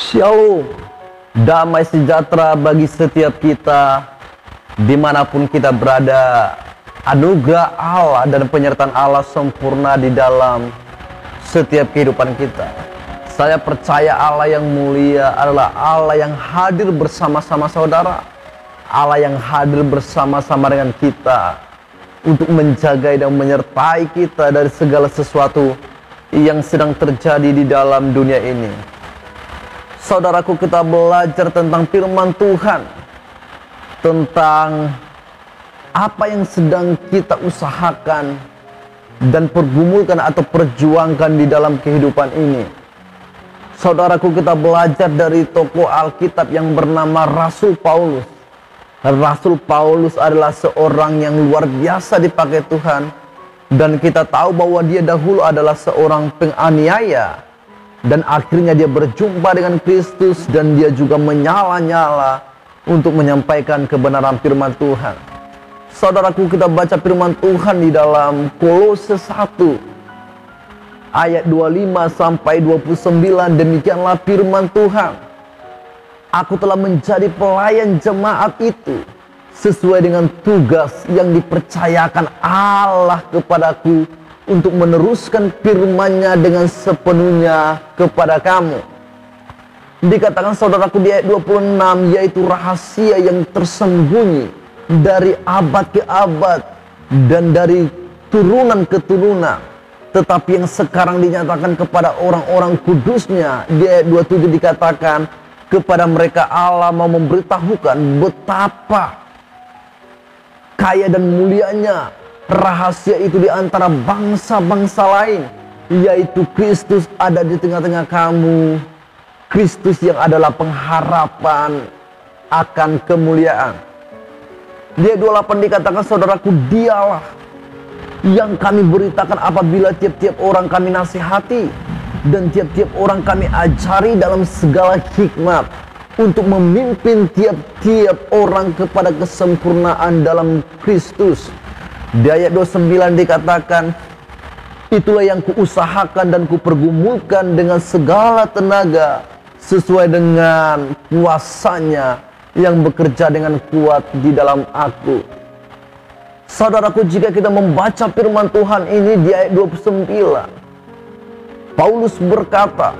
Shalom, damai sejahtera bagi setiap kita, dimanapun kita berada. Anugerah Allah dan penyertaan Allah sempurna di dalam setiap kehidupan kita. Saya percaya Allah yang mulia adalah Allah yang hadir bersama-sama saudara, Allah yang hadir bersama-sama dengan kita untuk menjaga dan menyertai kita dari segala sesuatu yang sedang terjadi di dalam dunia ini. Saudaraku, kita belajar tentang firman Tuhan, tentang apa yang sedang kita usahakan dan pergumulkan atau perjuangkan di dalam kehidupan ini. Saudaraku, kita belajar dari tokoh Alkitab yang bernama Rasul Paulus. Rasul Paulus adalah seorang yang luar biasa dipakai Tuhan, dan kita tahu bahwa dia dahulu adalah seorang penganiaya. Dan akhirnya dia berjumpa dengan Kristus, dan dia juga menyala-nyala untuk menyampaikan kebenaran firman Tuhan. Saudaraku, kita baca firman Tuhan di dalam Kolose 1 ayat 25 sampai 29. Demikianlah firman Tuhan. Aku telah menjadi pelayan jemaat itu sesuai dengan tugas yang dipercayakan Allah kepadaku untuk meneruskan firman-Nya dengan sepenuhnya kepada kamu. Dikatakan saudaraku di ayat 26, yaitu rahasia yang tersembunyi dari abad ke abad dan dari turunan ke turunan, tetapi yang sekarang dinyatakan kepada orang-orang kudus-Nya. Di ayat 27 dikatakan, kepada mereka Allah mau memberitahukan betapa kaya dan mulianya rahasia itu di antara bangsa-bangsa lain, yaitu Kristus ada di tengah-tengah kamu. Kristus yang adalah pengharapan akan kemuliaan. Di ayat 28 dikatakan, saudaraku, dialah yang kami beritakan apabila tiap-tiap orang kami nasihati dan tiap-tiap orang kami ajari dalam segala hikmat, untuk memimpin tiap-tiap orang kepada kesempurnaan dalam Kristus. Di ayat 29 dikatakan, itulah yang kuusahakan dan kupergumulkan dengan segala tenaga sesuai dengan kuasa-Nya yang bekerja dengan kuat di dalam aku. Saudaraku, jika kita membaca firman Tuhan ini di ayat 29, Paulus berkata,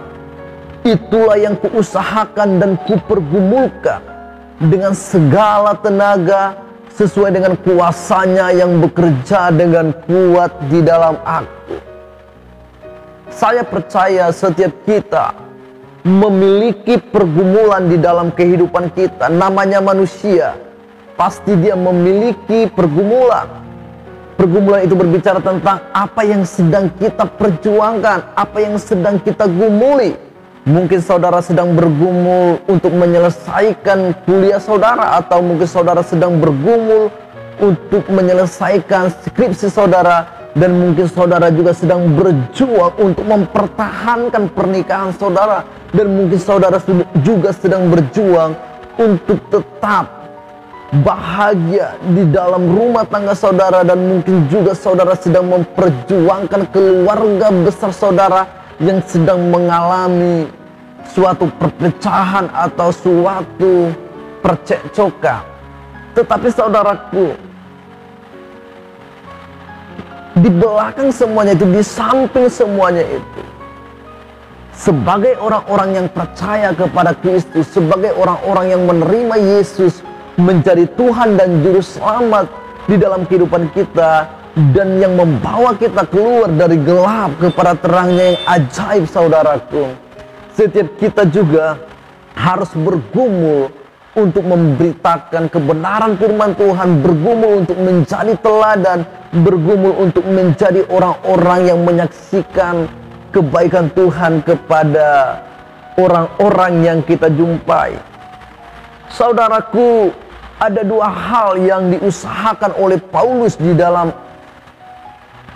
itulah yang kuusahakan dan kupergumulkan dengan segala tenaga sesuai dengan kuasa-Nya yang bekerja dengan kuat di dalam aku. Saya percaya setiap kita memiliki pergumulan di dalam kehidupan kita. Namanya manusia, pasti dia memiliki pergumulan. Pergumulan itu berbicara tentang apa yang sedang kita perjuangkan, apa yang sedang kita gumuli. Mungkin saudara sedang bergumul untuk menyelesaikan kuliah saudara, atau mungkin saudara sedang bergumul untuk menyelesaikan skripsi saudara, dan mungkin saudara juga sedang berjuang untuk mempertahankan pernikahan saudara, dan mungkin saudara juga sedang berjuang untuk tetap bahagia di dalam rumah tangga saudara, dan mungkin juga saudara sedang memperjuangkan keluarga besar saudara yang sedang mengalami suatu perpecahan atau suatu percekcokan. Tetapi saudaraku, di belakang semuanya itu, di samping semuanya itu, sebagai orang-orang yang percaya kepada Kristus, sebagai orang-orang yang menerima Yesus menjadi Tuhan dan Juru Selamat di dalam kehidupan kita, dan yang membawa kita keluar dari gelap kepada terangnya yang ajaib, saudaraku, setiap kita juga harus bergumul untuk memberitakan kebenaran firman Tuhan, bergumul untuk menjadi teladan, bergumul untuk menjadi orang-orang yang menyaksikan kebaikan Tuhan kepada orang-orang yang kita jumpai. Saudaraku, ada dua hal yang diusahakan oleh Paulus di dalam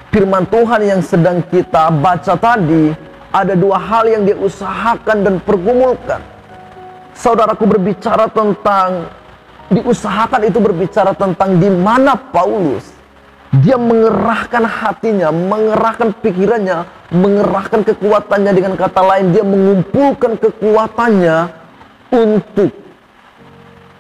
firman Tuhan yang sedang kita baca tadi. Ada dua hal yang dia usahakan dan pergumulkan. Saudaraku, berbicara tentang diusahakan itu berbicara tentang di mana Paulus Dia mengerahkan hatinya, mengerahkan pikirannya, mengerahkan kekuatannya. Dengan kata lain, dia mengumpulkan kekuatannya untuk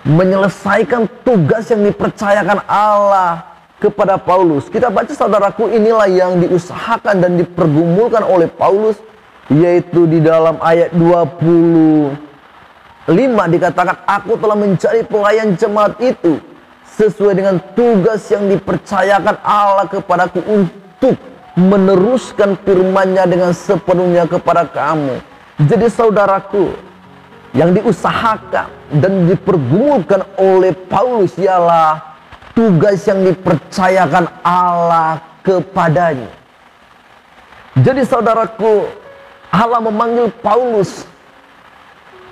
menyelesaikan tugas yang dipercayakan Allah kepada Paulus. Kita baca, saudaraku, inilah yang diusahakan dan dipergumulkan oleh Paulus, yaitu di dalam ayat 25 dikatakan, aku telah menjadi pelayan jemaat itu sesuai dengan tugas yang dipercayakan Allah kepadaku untuk meneruskan firman-Nya dengan sepenuhnya kepada kamu. Jadi saudaraku, yang diusahakan dan dipergumulkan oleh Paulus ialah tugas yang dipercayakan Allah kepadanya. Jadi saudaraku, Allah memanggil Paulus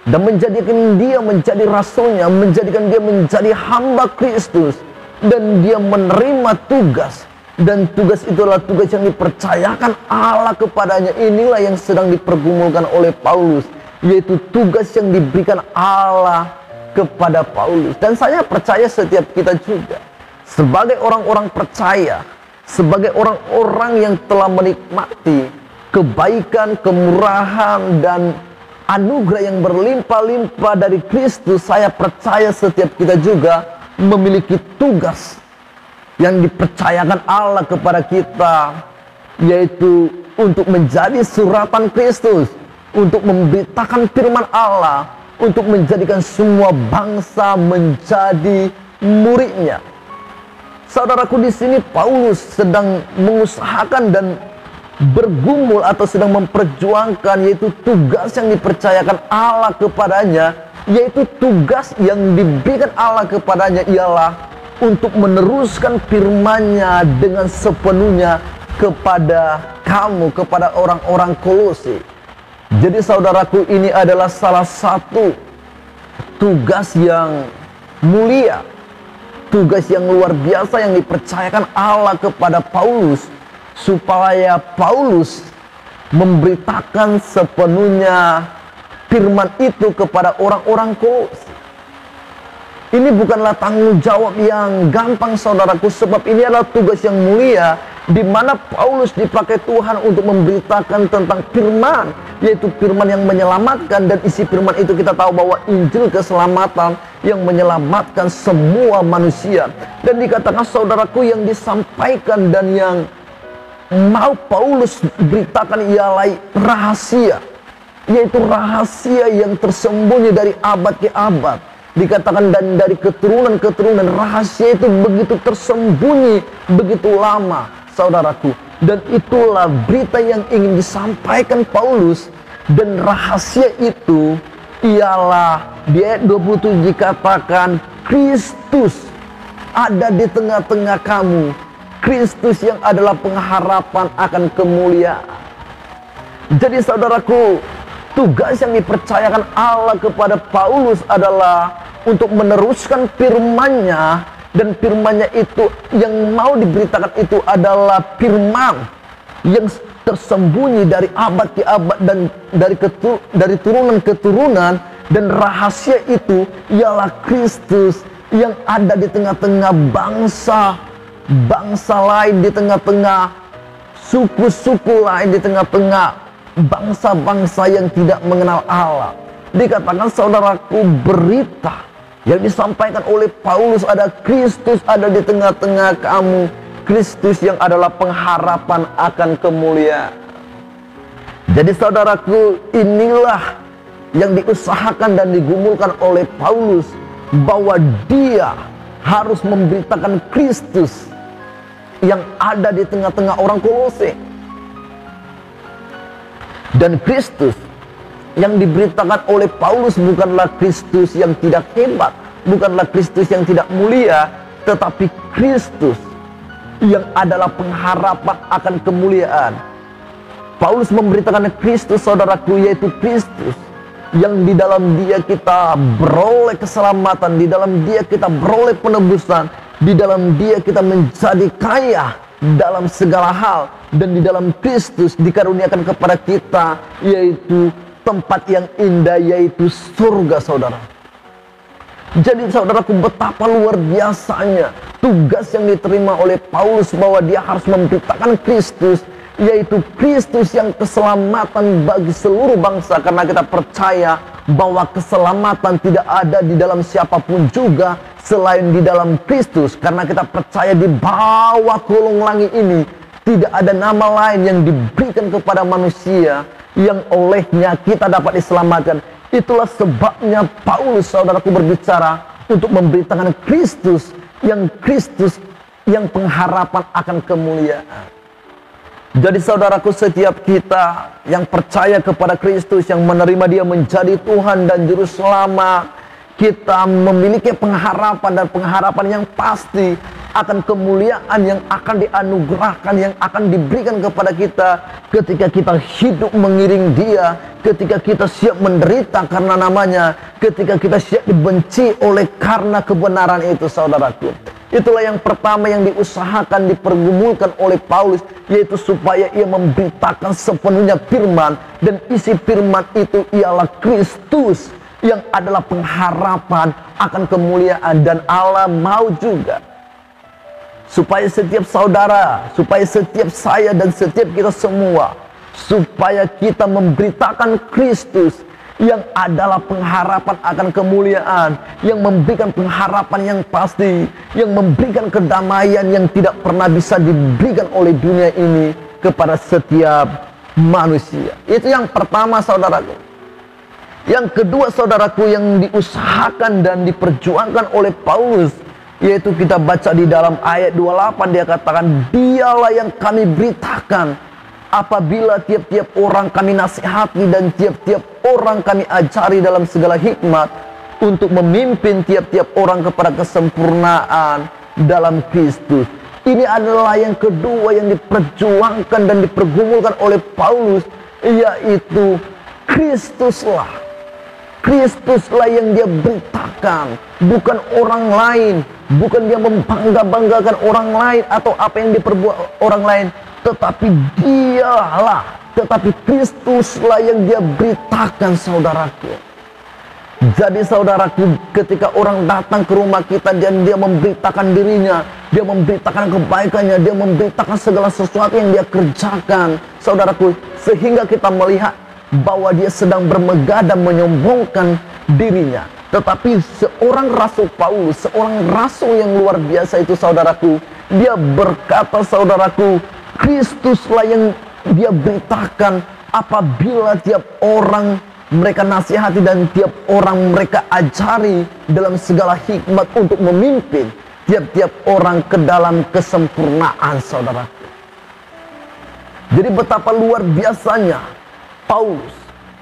dan menjadikan dia menjadi rasulnya, menjadikan dia menjadi hamba Kristus, dan dia menerima tugas, dan tugas itulah tugas yang dipercayakan Allah kepadanya. Inilah yang sedang dipergumulkan oleh Paulus, yaitu tugas yang diberikan Allah kepada Paulus. Dan saya percaya setiap kita juga sebagai orang-orang percaya, sebagai orang-orang yang telah menikmati kebaikan, kemurahan, dan anugerah yang berlimpah-limpah dari Kristus, saya percaya setiap kita juga memiliki tugas yang dipercayakan Allah kepada kita, yaitu untuk menjadi suratan Kristus, untuk memberitakan firman Allah, untuk menjadikan semua bangsa menjadi muridnya. Saudaraku, di sini Paulus sedang mengusahakan dan bergumul atau sedang memperjuangkan, yaitu tugas yang dipercayakan Allah kepadanya, yaitu tugas yang diberikan Allah kepadanya ialah untuk meneruskan firman-Nya dengan sepenuhnya kepada kamu, kepada orang-orang Kolose. Jadi saudaraku, ini adalah salah satu tugas yang mulia, tugas yang luar biasa yang dipercayakan Allah kepada Paulus, supaya Paulus memberitakan sepenuhnya firman itu kepada orang-orang Kolose. Ini bukanlah tanggung jawab yang gampang, saudaraku, sebab ini adalah tugas yang mulia, di mana Paulus dipakai Tuhan untuk memberitakan tentang firman, yaitu firman yang menyelamatkan. Dan isi firman itu kita tahu bahwa Injil keselamatan yang menyelamatkan semua manusia. Dan dikatakan, saudaraku, yang disampaikan dan yang mau Paulus beritakan ialah rahasia, yaitu rahasia yang tersembunyi dari abad ke abad. Dikatakan, dan dari keturunan ke keturunan, rahasia itu begitu tersembunyi, begitu lama, saudaraku. Dan itulah berita yang ingin disampaikan Paulus. Dan rahasia itu ialah di ayat 27 dikatakan, Kristus ada di tengah-tengah kamu, Kristus yang adalah pengharapan akan kemuliaan. Jadi saudaraku, tugas yang dipercayakan Allah kepada Paulus adalah untuk meneruskan firman-Nya. Dan firman-Nya itu yang mau diberitakan itu adalah firman yang tersembunyi dari abad ke abad dan dari turunan ke turunan. Dan rahasia itu ialah Kristus yang ada di tengah-tengah bangsa lain, di tengah-tengah suku-suku lain, di tengah-tengah bangsa-bangsa yang tidak mengenal Allah. Dikatakan, saudaraku, berita yang disampaikan oleh Paulus ada Kristus ada di tengah-tengah kamu, Kristus yang adalah pengharapan akan kemuliaan. Jadi saudaraku, inilah yang diusahakan dan digumulkan oleh Paulus, bahwa dia harus memberitakan Kristus yang ada di tengah-tengah orang Kolose. Dan Kristus yang diberitakan oleh Paulus bukanlah Kristus yang tidak hebat, bukanlah Kristus yang tidak mulia, tetapi Kristus yang adalah pengharapan akan kemuliaan. Paulus memberitakan Kristus, saudaraku, yaitu Kristus yang di dalam dia kita beroleh keselamatan, di dalam dia kita beroleh penebusan, di dalam dia kita menjadi kaya dalam segala hal, dan di dalam Kristus dikaruniakan kepada kita yaitu tempat yang indah, yaitu surga, saudara. Jadi saudaraku, betapa luar biasanya tugas yang diterima oleh Paulus bahwa dia harus memberitakan Kristus, yaitu Kristus yang keselamatan bagi seluruh bangsa. Karena kita percaya bahwa keselamatan tidak ada di dalam siapapun juga selain di dalam Kristus. Karena kita percaya di bawah kolong langit ini tidak ada nama lain yang diberikan kepada manusia yang olehnya kita dapat diselamatkan. Itulah sebabnya Paulus, saudaraku, berbicara untuk memberitakan Kristus yang pengharapan akan kemuliaan. Jadi saudaraku, setiap kita yang percaya kepada Kristus, yang menerima dia menjadi Tuhan dan Juru Selamat, kita memiliki pengharapan dan pengharapan yang pasti akan kemuliaan yang akan dianugerahkan, yang akan diberikan kepada kita ketika kita hidup mengiring dia, ketika kita siap menderita karena namanya, ketika kita siap dibenci oleh karena kebenaran itu, saudaraku. Itulah yang pertama yang diusahakan, dipergumulkan oleh Paulus, yaitu supaya ia memberitakan sepenuhnya firman, dan isi firman itu ialah Kristus yang adalah pengharapan akan kemuliaan. Dan Allah mau juga supaya setiap saudara, supaya setiap saya dan setiap kita semua, supaya kita memberitakan Kristus yang adalah pengharapan akan kemuliaan, yang memberikan pengharapan yang pasti, yang memberikan kedamaian yang tidak pernah bisa diberikan oleh dunia ini kepada setiap manusia. Itu yang pertama, saudaraku. Yang kedua, saudaraku, yang diusahakan dan diperjuangkan oleh Paulus, yaitu kita baca di dalam ayat 28, dia katakan, dialah yang kami beritakan apabila tiap-tiap orang kami nasihati dan tiap-tiap orang kami ajari dalam segala hikmat, untuk memimpin tiap-tiap orang kepada kesempurnaan dalam Kristus. Ini adalah yang kedua yang diperjuangkan dan dipergumulkan oleh Paulus, yaitu Kristuslah. Kristuslah yang dia beritakan, bukan orang lain, bukan dia membangga-banggakan orang lain atau apa yang diperbuat orang lain, tetapi dialah, tetapi Kristuslah yang dia beritakan, saudaraku. Jadi saudaraku, ketika orang datang ke rumah kita dan dia memberitakan dirinya, dia memberitakan kebaikannya, dia memberitakan segala sesuatu yang dia kerjakan, saudaraku, sehingga kita melihat bahwa dia sedang bermegah dan menyombongkan dirinya. Tetapi seorang Rasul Paulus, seorang rasul yang luar biasa itu, saudaraku, dia berkata, saudaraku, Kristuslah yang dia beritakan apabila tiap orang mereka nasihati dan tiap orang mereka ajari dalam segala hikmat untuk memimpin tiap-tiap orang ke dalam kesempurnaan, saudaraku. Jadi betapa luar biasanya Paulus.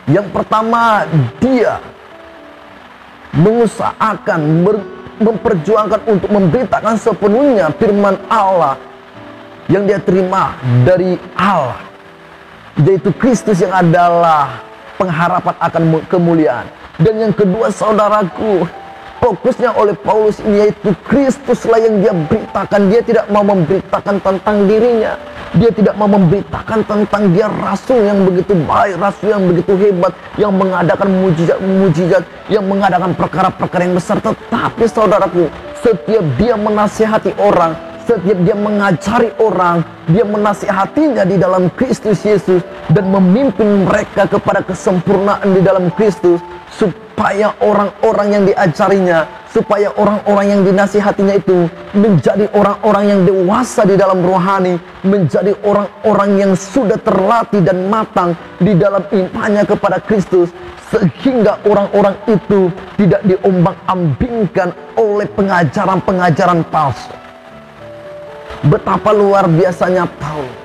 Yang pertama, dia mengusahakan, memperjuangkan untuk memberitakan sepenuhnya firman Allah yang dia terima dari Allah, yaitu Kristus yang adalah pengharapan akan kemuliaan. Dan yang kedua, saudaraku, fokusnya oleh Paulus ini yaitu Kristuslah yang dia beritakan. Dia tidak mau memberitakan tentang dirinya, dia tidak mau memberitakan tentang dia rasul yang begitu baik, rasul yang begitu hebat, yang mengadakan mujizat-mujizat, yang mengadakan perkara-perkara yang besar. Tetapi saudaraku, setiap dia menasihati orang, setiap dia mengajari orang, dia menasihatinya di dalam Kristus Yesus dan memimpin mereka kepada kesempurnaan di dalam Kristus, supaya orang-orang yang diajarinya, supaya orang-orang yang dinasihatinya itu menjadi orang-orang yang dewasa di dalam rohani, menjadi orang-orang yang sudah terlatih dan matang di dalam imannya kepada Kristus, sehingga orang-orang itu tidak diombang-ambingkan oleh pengajaran-pengajaran palsu. Betapa luar biasanya Paulus.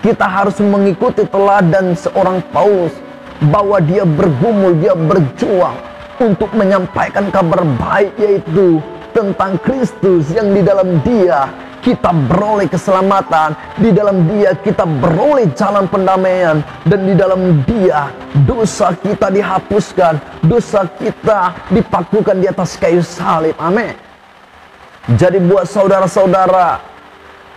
Kita harus mengikuti teladan seorang Paulus, bahwa dia bergumul, dia berjuang untuk menyampaikan kabar baik, yaitu tentang Kristus yang di dalam dia kita beroleh keselamatan, di dalam dia kita beroleh jalan pendamaian, dan di dalam dia dosa kita dihapuskan, dosa kita dipakukan di atas kayu salib. Amin. Jadi buat saudara-saudara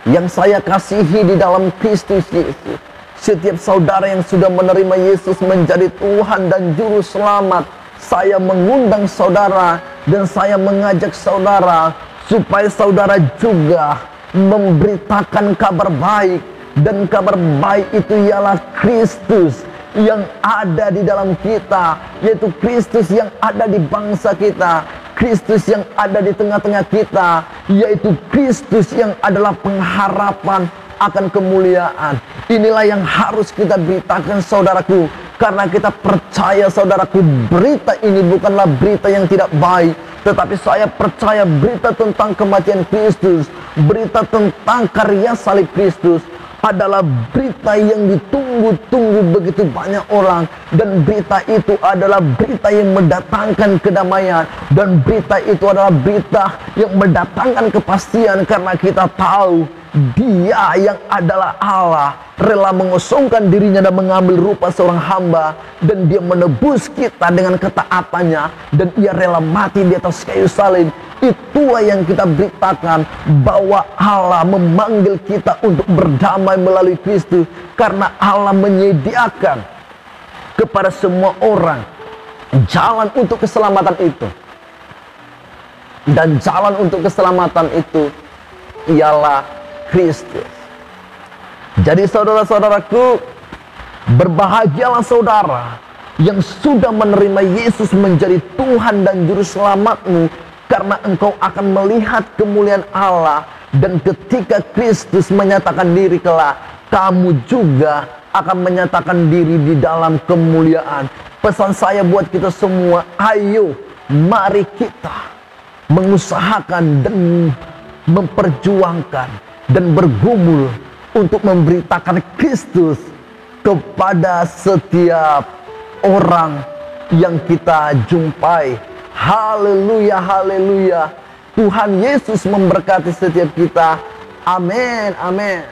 yang saya kasihi di dalam Kristus Yesus, setiap saudara yang sudah menerima Yesus menjadi Tuhan dan Juru Selamat, saya mengundang saudara Dan saya mengajak saudara supaya saudara juga memberitakan kabar baik. Dan kabar baik itu ialah Kristus yang ada di dalam kita, yaitu Kristus yang ada di bangsa kita, Kristus yang ada di tengah-tengah kita, yaitu Kristus yang adalah pengharapan akan kemuliaan. Inilah yang harus kita beritakan saudaraku, karena kita percaya saudaraku, berita ini bukanlah berita yang tidak baik, tetapi saya percaya berita tentang kematian Kristus, berita tentang karya salib Kristus adalah berita yang ditunggu-tunggu begitu banyak orang. Dan berita itu adalah berita yang mendatangkan kedamaian. Dan berita itu adalah berita yang mendatangkan kepastian, karena kita tahu Dia yang adalah Allah rela mengosongkan dirinya dan mengambil rupa seorang hamba, dan Dia menebus kita dengan ketaatannya, dan Ia rela mati di atas kayu salib. Itulah yang kita beritakan, bahwa Allah memanggil kita untuk berdamai melalui Kristus, karena Allah menyediakan kepada semua orang jalan untuk keselamatan itu. Dan jalan untuk keselamatan itu ialah Kristus. Jadi saudara-saudaraku, berbahagialah saudara yang sudah menerima Yesus menjadi Tuhan dan Juru Selamatmu, karena engkau akan melihat kemuliaan Allah. Dan ketika Kristus menyatakan diri kelak, kamu juga akan menyatakan diri di dalam kemuliaan. Pesan saya buat kita semua, ayo mari kita mengusahakan dan memperjuangkan dan bergumul untuk memberitakan Kristus kepada setiap orang yang kita jumpai. Haleluya, haleluya. Tuhan Yesus memberkati setiap kita. Amin, amin.